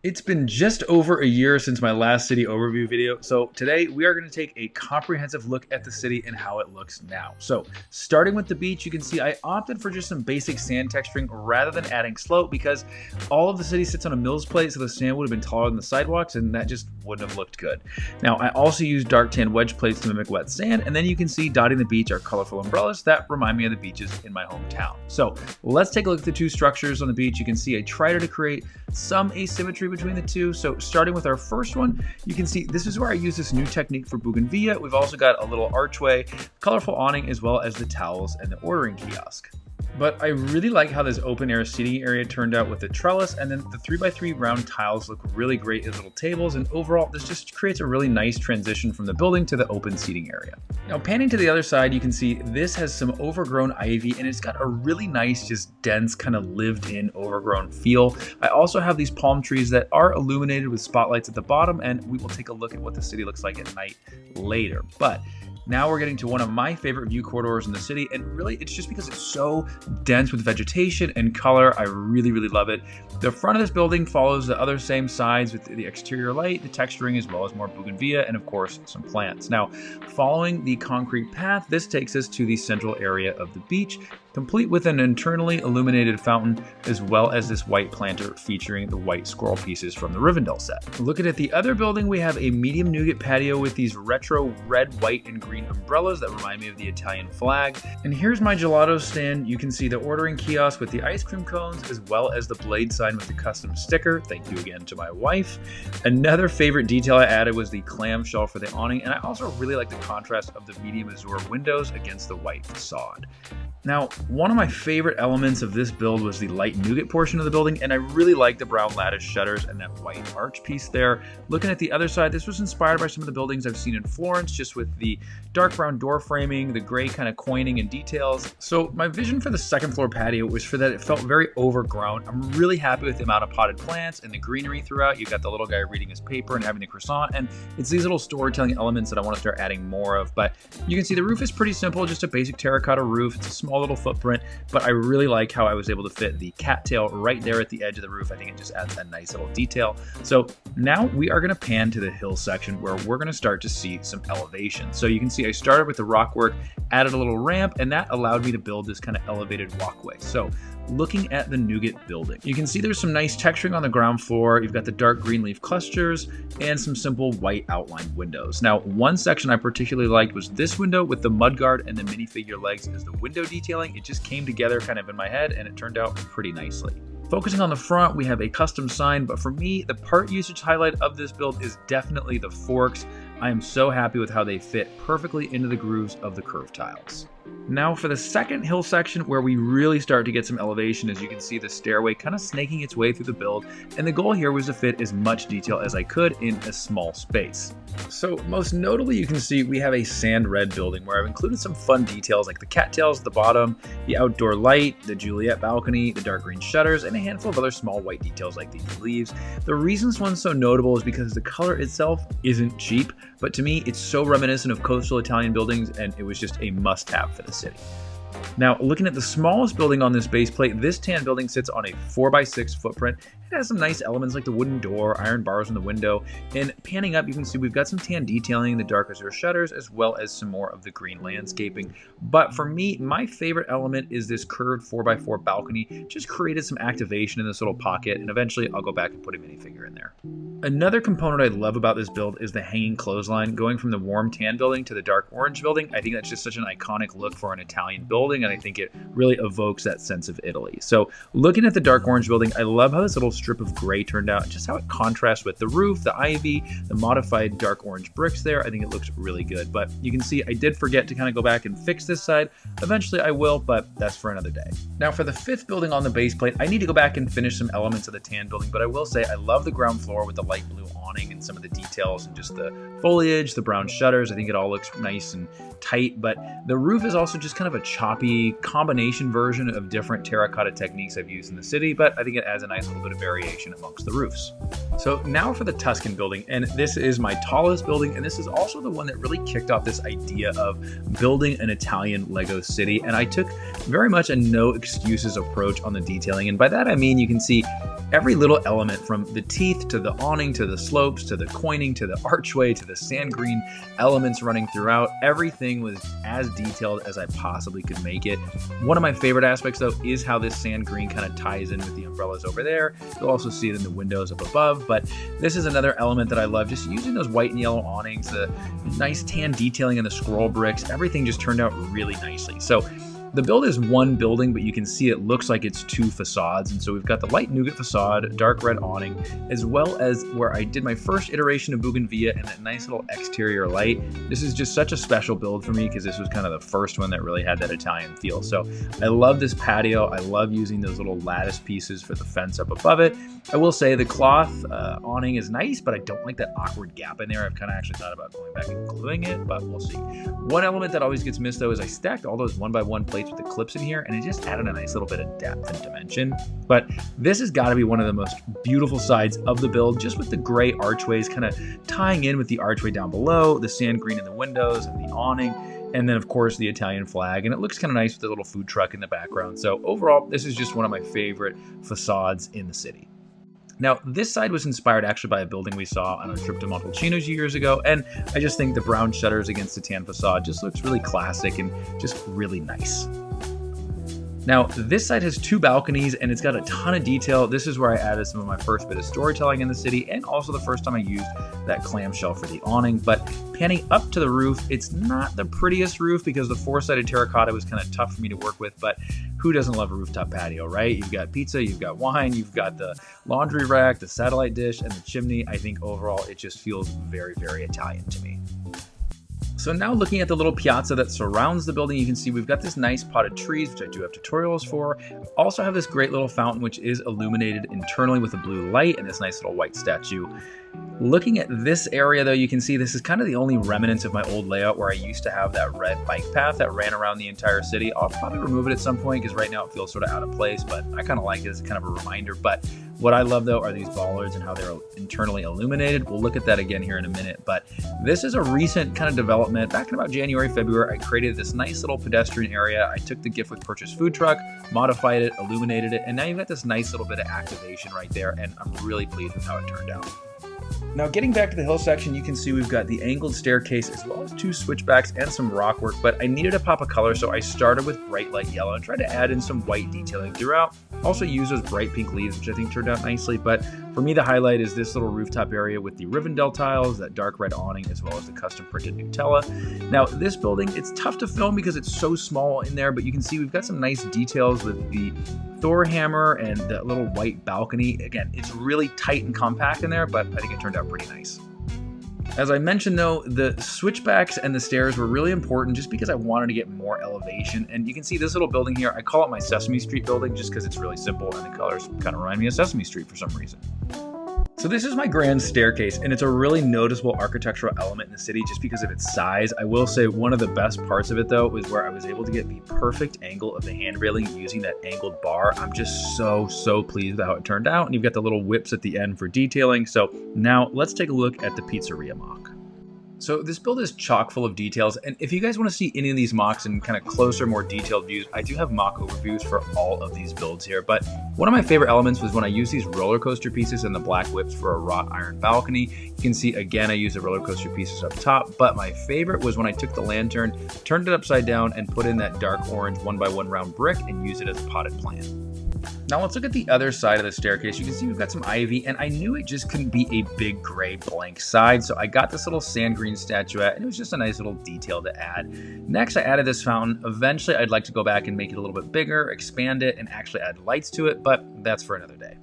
It's been just over a year since my last city overview video, so today we are going to take a comprehensive look at the city and how it looks now. So starting with the beach, you can see I opted for just some basic sand texturing rather than adding slope because all of the city sits on a mill's plate, so the sand would have been taller than the sidewalks and that just wouldn't have looked good. Now I also used dark tan wedge plates to mimic wet sand, and then you can see dotting the beach are colorful umbrellas that remind me of the beaches in my hometown. So let's take a look at the two structures on the beach. You can see I tried to create some asymmetry between the two. So starting with our first one, you can see this is where I use this new technique for bougainvillea. We've also got a little archway, colorful awning, as well as the towels and the ordering kiosk. But I really like how this open air seating area turned out with the trellis, and then the 3x3 round tiles look really great as little tables, and overall this just creates a really nice transition from the building to the open seating area. Now panning to the other side, you can see this has some overgrown ivy and it's got a really nice, just dense kind of lived in overgrown feel. I also have these palm trees that are illuminated with spotlights at the bottom, and we will take a look at what the city looks like at night later. But now we're getting to one of my favorite view corridors in the city, and really it's just because it's so dense with vegetation and color. I really love it. The front of this building follows the other same sides with the exterior light, the texturing, as well as more bougainvillea, and of course some plants. Now following the concrete path, this takes us to the central area of the beach, complete with an internally illuminated fountain, as well as this white planter featuring the white squirrel pieces from the Rivendell set. Looking at the other building, we have a medium nougat patio with these retro red, white, and green umbrellas that remind me of the Italian flag. And here's my gelato stand. You can see the ordering kiosk with the ice cream cones, as well as the blade sign with the custom sticker. Thank you again to my wife. Another favorite detail I added was the clamshell for the awning, and I also really like the contrast of the medium azure windows against the white facade. Now, one of my favorite elements of this build was the light nougat portion of the building, and I really like the brown lattice shutters and that white arch piece there. Looking at the other side, this was inspired by some of the buildings I've seen in Florence, just with the dark brown door framing, the gray kind of coining and details. So my vision for the second floor patio was for that it felt very overgrown. I'm really happy with the amount of potted plants and the greenery throughout. You've got the little guy reading his paper and having the croissant, and it's these little storytelling elements that I want to start adding more of. But you can see the roof is pretty simple, just a basic terracotta roof. It's a small little footprint, but I really like how I was able to fit the cattail right there at the edge of the roof. I think it just adds that nice little detail. So now we are going to pan to the hill section where we're going to start to see some elevation. So you can see I started with the rock work, added a little ramp, and that allowed me to build this kind of elevated walkway. So looking at the nougat building, you can see there's some nice texturing on the ground floor. You've got the dark green leaf clusters and some simple white outlined windows. Now, one section I particularly liked was this window with the mudguard and the minifigure legs as the window detailing. It just came together kind of in my head and it turned out pretty nicely. Focusing on the front, we have a custom sign, but for me, the part usage highlight of this build is definitely the forks. I am so happy with how they fit perfectly into the grooves of the curved tiles. Now for the second hill section, where we really start to get some elevation, as you can see the stairway kind of snaking its way through the build, and the goal here was to fit as much detail as I could in a small space. So most notably, you can see we have a sand red building where I've included some fun details like the cattails at the bottom, the outdoor light, the Juliet balcony, the dark green shutters, and a handful of other small white details like these leaves. The reason this one's so notable is because the color itself isn't cheap, but to me it's so reminiscent of coastal Italian buildings, and it was just a must-have for the city. Now, looking at the smallest building on this base plate, this tan building sits on a 4x6 footprint. It has some nice elements like the wooden door, iron bars in the window, and panning up, you can see we've got some tan detailing in the dark azure shutters, as well as some more of the green landscaping. But for me, my favorite element is this curved 4x4 balcony. Just created some activation in this little pocket, and eventually I'll go back and put a minifigure in there. Another component I love about this build is the hanging clothesline, going from the warm tan building to the dark orange building. I think that's just such an iconic look for an Italian building, and I think it really evokes that sense of Italy. So looking at the dark orange building, I love how this little strip of gray turned out, just how it contrasts with the roof, the ivy, the modified dark orange bricks there. I think it looks really good, but you can see I did forget to kind of go back and fix this side. Eventually I will, but that's for another day. Now for the fifth building on the base plate, I need to go back and finish some elements of the tan building, but I will say I love the ground floor with the light blue awning and some of the details and just the foliage, the brown shutters. I think it all looks nice and tight, but the roof is also just kind of a choppy combination version of different terracotta techniques I've used in the city, but I think it adds a nice little bit of variation amongst the roofs. So now for the Tuscan Building, and this is my tallest building, and this is also the one that really kicked off this idea of building an Italian Lego city, and I took very much a no excuses approach on the detailing, and by that I mean you can see every little element from the teeth to the awning to the slopes to the coining to the archway to the sand green elements running throughout. Everything was as detailed as I possibly could make it. One of my favorite aspects though is how this sand green kind of ties in with the umbrellas over there. You'll also see it in the windows up above, but this is another element that I love, just using those white and yellow awnings, the nice tan detailing in the scroll bricks. Everything just turned out really nicely. So the build is one building, but you can see it looks like it's two facades. And so we've got the light nougat facade, dark red awning, as well as where I did my first iteration of bougainvillea and that nice little exterior light. This is just such a special build for me because this was kind of the first one that really had that Italian feel. So I love this patio. I love using those little lattice pieces for the fence up above it. I will say the cloth awning is nice, but I don't like that awkward gap in there. I've kind of actually thought about going back and gluing it, but we'll see. One element that always gets missed though is I stacked all those one by one plates with the clips in here, and it just added a nice little bit of depth and dimension. But this has got to be one of the most beautiful sides of the build, just with the gray archways kind of tying in with the archway down below, the sand green in the windows and the awning, and then of course the Italian flag, and it looks kind of nice with the little food truck in the background. So overall, this is just one of my favorite facades in the city. Now, this side was inspired actually by a building we saw on a trip to Montalcino's years ago, and I just think the brown shutters against the tan facade just looks really classic and just really nice. Now, this side has two balconies and it's got a ton of detail. This is where I added some of my first bit of storytelling in the city, and also the first time I used that clamshell for the awning. But panning up to the roof, it's not the prettiest roof because the four-sided terracotta was kind of tough for me to work with, but who doesn't love a rooftop patio, right? You've got pizza, you've got wine, you've got the laundry rack, the satellite dish, and the chimney. I think overall it just feels very, very Italian to me. So now looking at the little piazza that surrounds the building, you can see we've got this nice potted trees, which I do have tutorials for. Also have this great little fountain, which is illuminated internally with a blue light, and this nice little white statue. Looking at this area though, you can see this is kind of the only remnants of my old layout where I used to have that red bike path that ran around the entire city. I'll probably remove it at some point because right now it feels sort of out of place, but I kind of like it as kind of a reminder. But what I love though are these bollards and how they're internally illuminated. We'll look at that again here in a minute, but this is a recent kind of development. Back in about January, February, I created this nice little pedestrian area. I took the gift with purchase food truck, modified it, illuminated it, and now you've got this nice little bit of activation right there, and I'm really pleased with how it turned out. Now getting back to the hill section, you can see we've got the angled staircase as well as two switchbacks and some rock work, but I needed a pop of color, so I started with bright light yellow and tried to add in some white detailing throughout. Also use those bright pink leaves, which I think turned out nicely, but for me the highlight is this little rooftop area with the Rivendell tiles, that dark red awning, as well as the custom printed Nutella. Now this building, it's tough to film because it's so small in there, but you can see we've got some nice details with the Thor hammer and that little white balcony. Again, it's really tight and compact in there, but I think it turned out pretty nice. As I mentioned though, the switchbacks and the stairs were really important just because I wanted to get more elevation. And you can see this little building here, I call it my Sesame Street building just because it's really simple and the colors kind of remind me of Sesame Street for some reason. So this is my grand staircase, and it's a really noticeable architectural element in the city just because of its size. I will say one of the best parts of it though was where I was able to get the perfect angle of the hand railing using that angled bar. I'm just so pleased with how it turned out, and you've got the little whips at the end for detailing. So now let's take a look at the Pizzeria mock. So this build is chock full of details, and if you guys want to see any of these mocks and kind of closer, more detailed views, I do have mock overviews for all of these builds here. But one of my favorite elements was when I used these roller coaster pieces and the black whips for a wrought iron balcony. You can see again I used the roller coaster pieces up top, but my favorite was when I took the lantern, turned it upside down, and put in that dark orange 1x1 round brick and used it as a potted plant. Now let's look at the other side of the staircase. You can see we've got some ivy, and I knew it just couldn't be a big gray blank side, so I got this little sand green statuette, and it was just a nice little detail to add. Next, I added this fountain. Eventually, I'd like to go back and make it a little bit bigger, expand it, and actually add lights to it, but that's for another day.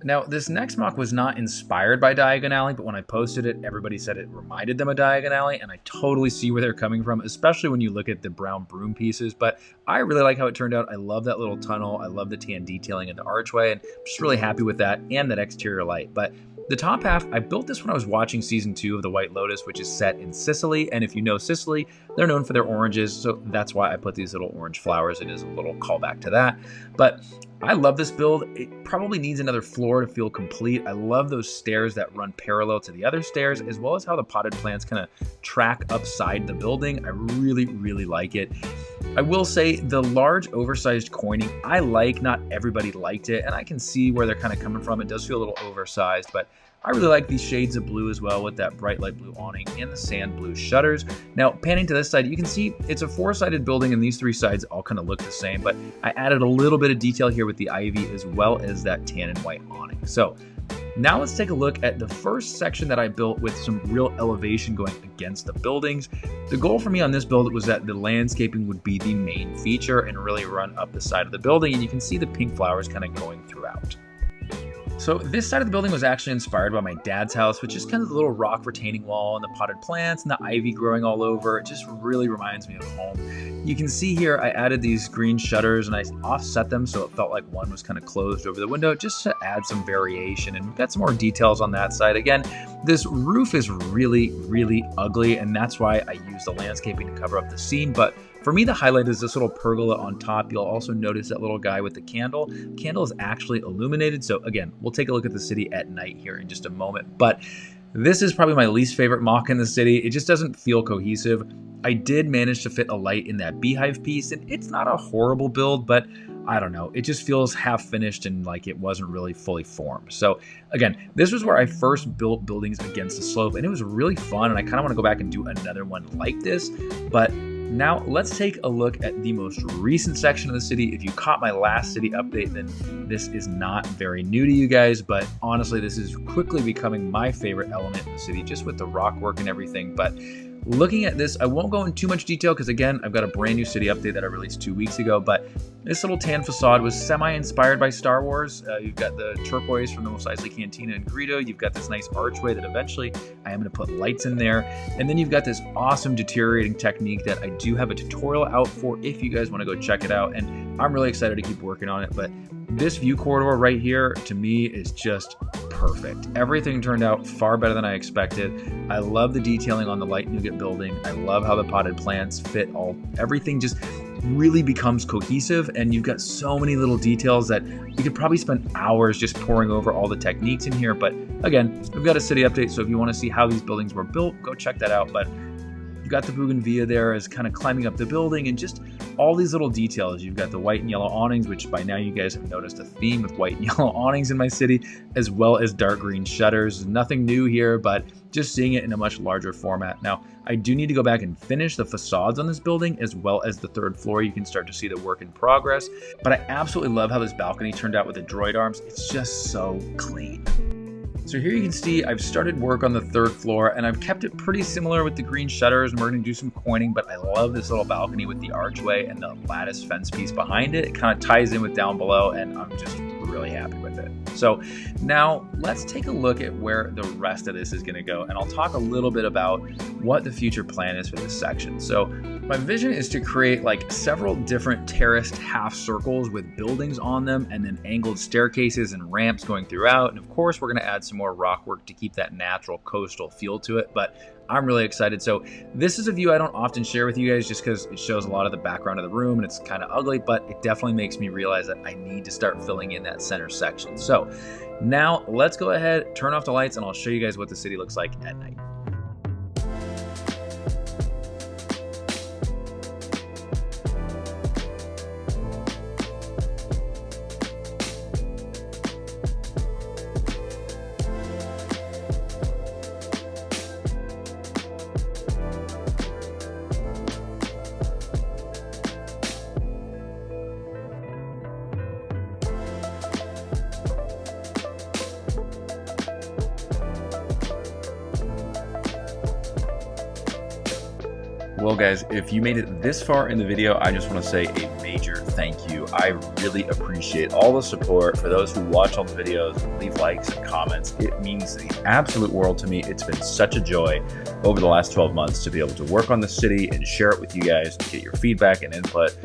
Now, this next mock was not inspired by Diagon Alley, but when I posted it, everybody said it reminded them of Diagon Alley, and I totally see where they're coming from, especially when you look at the brown broom pieces, but I really like how it turned out. I love that little tunnel. I love the tan detailing in the archway, and I'm just really happy with that and that exterior light. But the top half, I built this when I was watching season 2 of The White Lotus, which is set in Sicily, and if you know Sicily, they're known for their oranges, so that's why I put these little orange flowers. It is a little callback to that. But I love this build. It probably needs another floor to feel complete. I love those stairs that run parallel to the other stairs, as well as how the potted plants kind of track upside the building. I really, really like it. I will say the large oversized coining, I like. Not everybody liked it, and I can see where they're kind of coming from. It does feel a little oversized, but I really like these shades of blue as well with that bright light blue awning and the sand blue shutters. Now, panning to this side, you can see it's a four-sided building and these three sides all kind of look the same, but I added a little bit of detail here with the ivy as well as that tan and white awning. So now let's take a look at the first section that I built with some real elevation going against the buildings. The goal for me on this build was that the landscaping would be the main feature and really run up the side of the building, and you can see the pink flowers kind of going throughout. So this side of the building was actually inspired by my dad's house, which is kind of the little rock retaining wall and the potted plants and the ivy growing all over. It just really reminds me of home. You can see here I added these green shutters and I offset them so it felt like one was kind of closed over the window just to add some variation, and we've got some more details on that side. Again, this roof is really, really ugly, and that's why I used the landscaping to cover up the seam, but for me, the highlight is this little pergola on top. You'll also notice that little guy with the candle. The candle is actually illuminated. So again, we'll take a look at the city at night here in just a moment. But this is probably my least favorite MOC in the city. It just doesn't feel cohesive. I did manage to fit a light in that beehive piece, and it's not a horrible build, but I don't know. It just feels half finished and like it wasn't really fully formed. So again, this was where I first built buildings against the slope, and it was really fun. And I kind of want to go back and do another one like this, but now let's take a look at the most recent section of the city. If you caught my last city update, then this is not very new to you guys, but honestly, this is quickly becoming my favorite element in the city, just with the rock work and everything. But looking at this, I won't go into too much detail because again, I've got a brand new city update that I released 2 weeks ago, but this little tan facade was semi-inspired by Star Wars. You've got the turquoise from the Mos Eisley Cantina and Greedo. You've got this nice archway that eventually I am going to put lights in there. And then you've got this awesome deteriorating technique that I do have a tutorial out for if you guys want to go check it out. And I'm really excited to keep working on it. But this view corridor right here, to me, is just perfect. Everything turned out far better than I expected. I love the detailing on the light nougat building. I love how the potted plants fit everything just really becomes cohesive, and you've got so many little details that you could probably spend hours just pouring over all the techniques in here. But again, we've got a city update, so if you want to see how these buildings were built, go check that out. But you've got the bougainvillea there as kind of climbing up the building, and just all these little details. You've got the white and yellow awnings, which by now you guys have noticed a theme with white and yellow awnings in my city, as well as dark green shutters. Nothing new here, but just seeing it in a much larger format. Now, I do need to go back and finish the facades on this building, as well as the third floor. You can start to see the work in progress, but I absolutely love how this balcony turned out with the droid arms. It's just so clean. So here you can see I've started work on the third floor, and I've kept it pretty similar with the green shutters, and we're going to do some coining, but I love this little balcony with the archway and the lattice fence piece behind it. It kind of ties in with down below, and I'm just really happy with it. So now let's take a look at where the rest of this is going to go, and I'll talk a little bit about what the future plan is for this section. So my vision is to create like several different terraced half circles with buildings on them, and then angled staircases and ramps going throughout. And of course, we're going to add some more rock work to keep that natural coastal feel to it, but I'm really excited. So this is a view I don't often share with you guys just because it shows a lot of the background of the room and it's kind of ugly, but it definitely makes me realize that I need to start filling in that center section. So now let's go ahead, turn off the lights, and I'll show you guys what the city looks like at night. Well guys, if you made it this far in the video, I just want to say a major thank you. I really appreciate all the support. For those who watch all the videos, leave likes and comments. It means the absolute world to me. It's been such a joy over the last 12 months to be able to work on the city and share it with you guys, get your feedback and input.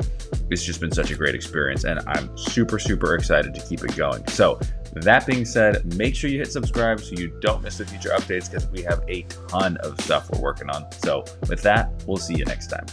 It's just been such a great experience, and I'm super, super excited to keep it going. So that being said, make sure you hit subscribe so you don't miss the future updates, because we have a ton of stuff we're working on. So with that, we'll see you next time.